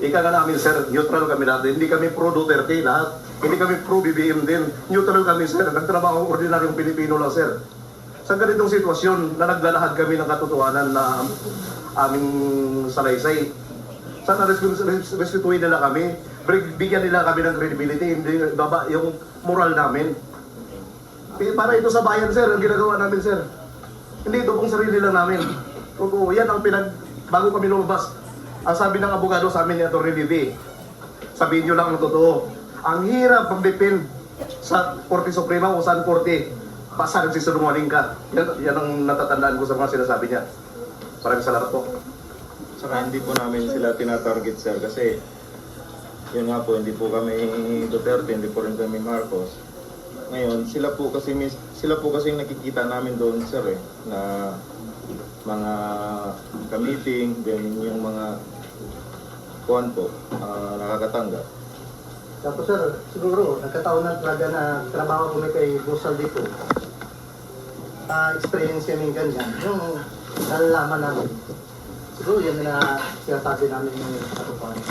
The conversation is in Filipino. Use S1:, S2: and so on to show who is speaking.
S1: Ika nga namin, sir, neutral kami natin. Hindi kami pro Duterte lahat. Hindi kami pro BBM din. Neutral kami, sir. Nagtrabaho ordinaryong Pilipino lang, sir. Sa ganitong sitwasyon na naglalahad kami ng katotohanan na aming salaysay, sana restituin nila kami, bigyan nila kami ng credibility, hindi baba yung moral namin. Para ito sa bayan, sir, ang ginagawa namin, sir. Hindi ito pong sarili lang namin. Kung yan ang bago kami lumabas, ang sabi ng abogado sa amin ni Atty. Levy, sabihin nyo lang ang totoo. Ang hirap pag-depend sa Korte Suprema o saan korte, basta nagsisinungaling ka. Yan ang natatandaan ko sa mga sinasabi niya. Maraming salamat po.
S2: Saka hindi po namin sila tinatarget, sir, kasi yun nga po, hindi po kami Duterte, hindi po rin kami Marcos. Ngayon, sila po kasi nakikita namin doon, sir, na mga ka-meeting, then yung mga kuwan po, nakakatanggap.
S3: Tapos sir, siguro nagkataon na talaga na trabaho kami kay Bosal dito. Experience kami ganyan, yung nalalaman namin. Siguro yan na sinasabi namin yung katotohanan.